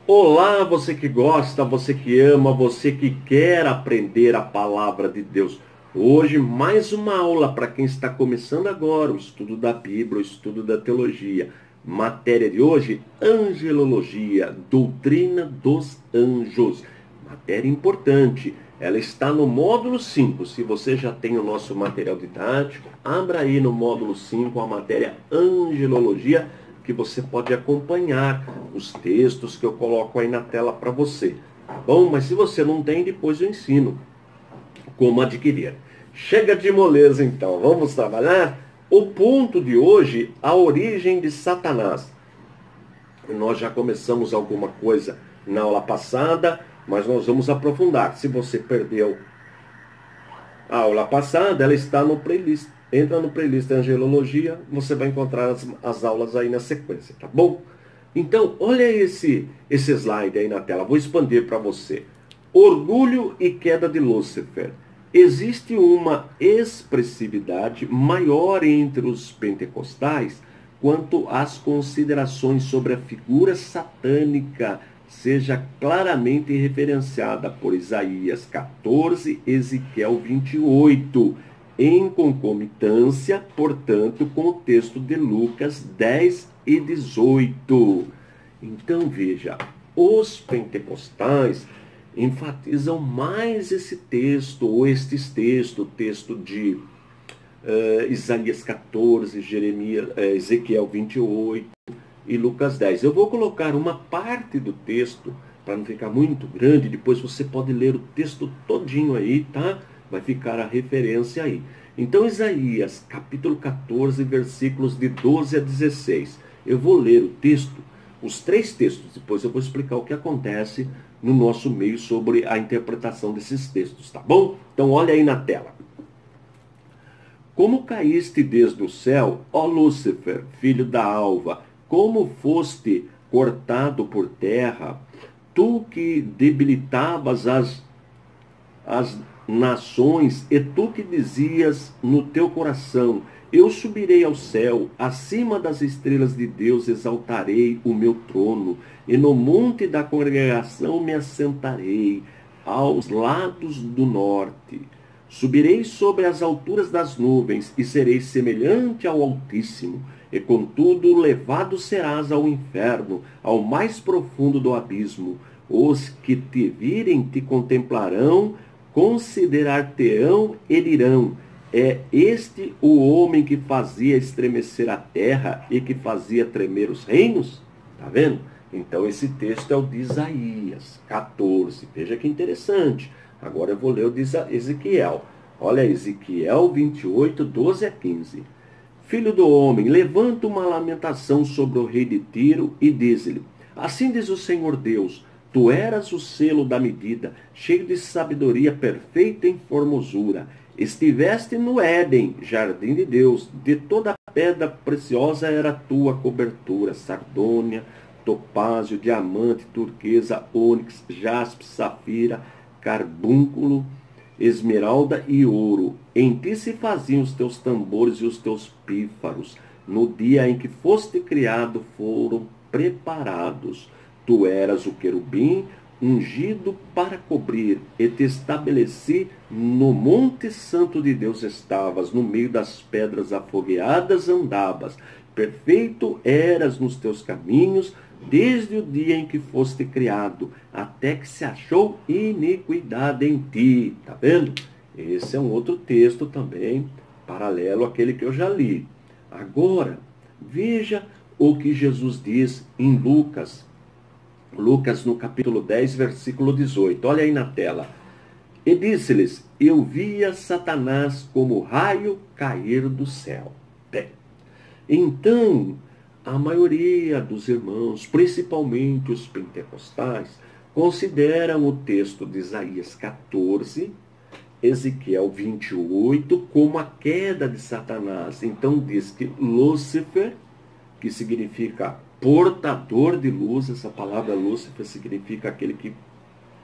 Olá, você que gosta, você que ama, você que quer aprender a palavra de Deus. Hoje, mais uma aula para quem está começando agora o estudo da Bíblia, o estudo da teologia. Matéria de hoje, angelologia, doutrina dos anjos. Matéria importante. Ela está no módulo 5. Se você já tem o nosso material didático, abra aí no módulo 5 a matéria angelologia, que você pode acompanhar os textos que eu coloco aí na tela para você. Tá bom? Mas se você não tem, depois eu ensino como adquirir. Chega de moleza então, vamos trabalhar? O ponto de hoje, a origem de Satanás. Nós já começamos alguma coisa na aula passada, mas nós vamos aprofundar. Se você perdeu a aula passada, ela está no playlist. Entra no playlist Angelologia, você vai encontrar as aulas aí na sequência, tá bom? Então, olha esse slide aí na tela, vou expandir para você. Orgulho e queda de Lúcifer. Existe uma expressividade maior entre os pentecostais quanto às considerações sobre a figura satânica seja claramente referenciada por Isaías 14, Ezequiel 28, em concomitância, portanto, com o texto de Lucas 10 e 18. Então, veja, os pentecostais enfatizam mais esse texto, ou estes textos, o texto de Isaías 14, Ezequiel 28 e Lucas 10. Eu vou colocar uma parte do texto, para não ficar muito grande, depois você pode ler o texto todinho aí, tá? Vai ficar a referência aí. Então, Isaías, capítulo 14, versículos de 12 a 16. Eu vou ler o texto, os três textos, depois eu vou explicar o que acontece no nosso meio sobre a interpretação desses textos, tá bom? Então, olha aí na tela. Como caíste desde o céu, ó Lúcifer, filho da alva, como foste cortado por terra, tu que debilitavas as nações, e tu que dizias no teu coração, eu subirei ao céu, acima das estrelas de Deus exaltarei o meu trono, e no monte da congregação me assentarei, aos lados do norte. Subirei sobre as alturas das nuvens, e serei semelhante ao Altíssimo, e contudo levado serás ao inferno, ao mais profundo do abismo. Os que te virem te contemplarão, considerar-te-ão e dirão, é este o homem que fazia estremecer a terra e que fazia tremer os reinos? Tá vendo? Então esse texto é o de Isaías 14. Veja que interessante. Agora eu vou ler o de Ezequiel. Olha, Ezequiel 28, 12 a 15. Filho do homem, levanta uma lamentação sobre o rei de Tiro e diz-lhe, assim diz o Senhor Deus, tu eras o selo da medida, cheio de sabedoria perfeita em formosura. Estiveste no Éden, jardim de Deus, de toda pedra preciosa era a tua cobertura, sardônia, topázio, diamante, turquesa, ônix, jaspe, safira, carbúnculo, esmeralda e ouro. Em ti se faziam os teus tambores e os teus pífaros. No dia em que foste criado foram preparados. Tu eras o querubim, ungido para cobrir, e te estabeleci no monte santo de Deus estavas, no meio das pedras afogueadas andavas. Perfeito eras nos teus caminhos, desde o dia em que foste criado, até que se achou iniquidade em ti. Tá vendo? Esse é um outro texto também, paralelo àquele que eu já li. Agora, veja o que Jesus diz em Lucas. Lucas no capítulo 10, versículo 18. Olha aí na tela. E disse-lhes, eu via Satanás como raio cair do céu. Bem, então, a maioria dos irmãos, principalmente os pentecostais, consideram o texto de Isaías 14, Ezequiel 28, como a queda de Satanás. Então diz que Lúcifer, que significa portador de luz, essa palavra Lúcifer significa aquele que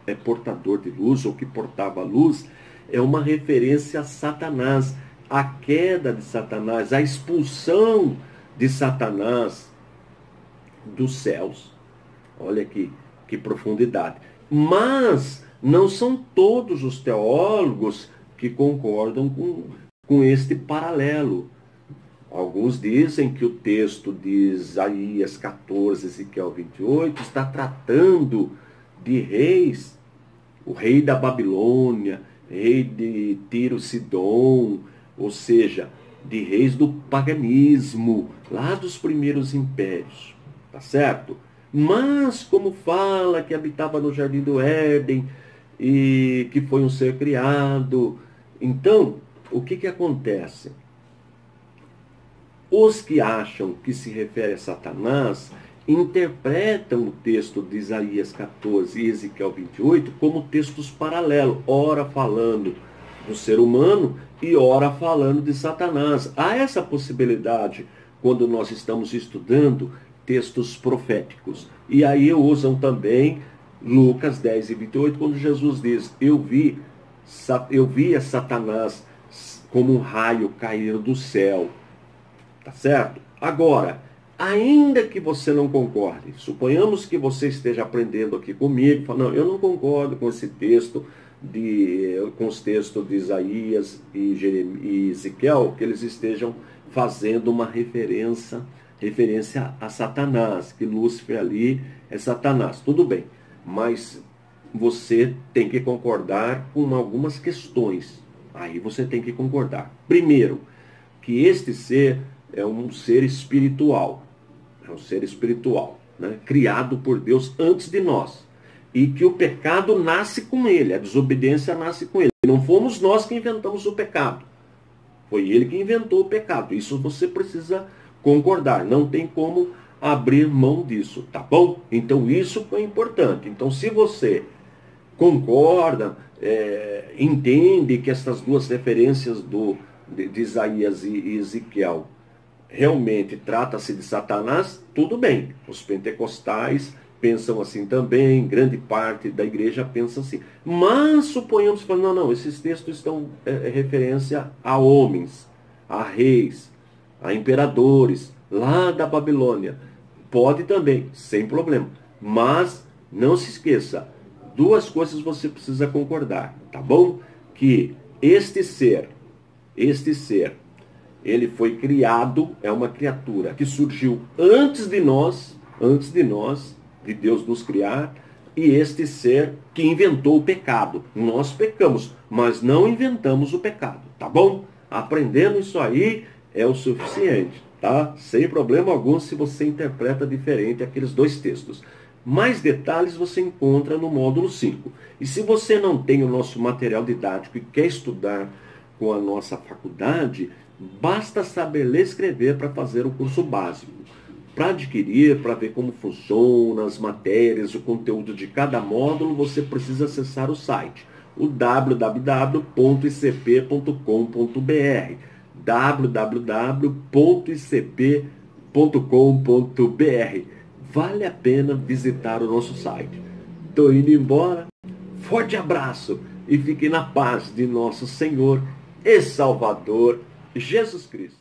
é portador de luz, ou que portava luz, é uma referência a Satanás, a queda de Satanás, a expulsão de Satanás dos céus. Olha aqui, que profundidade. Mas não são todos os teólogos que concordam com este paralelo. Alguns dizem que o texto de Isaías 14, Ezequiel 28, está tratando de reis, o rei da Babilônia, rei de Tiro Sidom, ou seja, de reis do paganismo, lá dos primeiros impérios, tá certo? Mas como fala que habitava no jardim do Éden e que foi um ser criado, então, o que acontece? Os que acham que se refere a Satanás interpretam o texto de Isaías 14 e Ezequiel 28 como textos paralelos, ora falando do ser humano e ora falando de Satanás. Há essa possibilidade quando nós estamos estudando textos proféticos. E aí usam também Lucas 10 e 28, quando Jesus diz: eu vi a Satanás como um raio cair do céu. Tá certo? Agora, ainda que você não concorde, suponhamos que você esteja aprendendo aqui comigo, fala, não, eu não concordo com esse texto, com os textos de Isaías e Ezequiel, que eles estejam fazendo uma referência a Satanás, que Lúcifer ali é Satanás. Tudo bem, mas você tem que concordar com algumas questões. Aí você tem que concordar. Primeiro, que este ser é um ser espiritual. É um ser espiritual, né? Criado por Deus antes de nós. E que o pecado nasce com ele, a desobediência nasce com ele. Não fomos nós que inventamos o pecado. Foi ele que inventou o pecado. Isso você precisa concordar. Não tem como abrir mão disso, tá bom? Então isso é importante. Então se você concorda, entende que essas duas referências de Isaías e Ezequiel realmente trata-se de Satanás, tudo bem. Os pentecostais pensam assim também, grande parte da igreja pensa assim. Mas suponhamos que não, esses textos estão referência a homens, a reis, a imperadores, lá da Babilônia. Pode também, sem problema. Mas não se esqueça, duas coisas você precisa concordar, tá bom? Que este ser, ele foi criado, é uma criatura que surgiu antes de nós, de Deus nos criar, e este ser que inventou o pecado. Nós pecamos, mas não inventamos o pecado, tá bom? Aprendendo isso aí é o suficiente, tá? Sem problema algum se você interpreta diferente aqueles dois textos. Mais detalhes você encontra no módulo 5. E se você não tem o nosso material didático e quer estudar com a nossa faculdade, basta saber ler e escrever para fazer o curso básico. Para adquirir, para ver como funciona as matérias, o conteúdo de cada módulo, você precisa acessar o site, o www.icp.com.br www.icp.com.br. Vale a pena visitar o nosso site. Estou indo embora. Forte abraço e fique na paz de nosso Senhor e Salvador Jesus Cristo.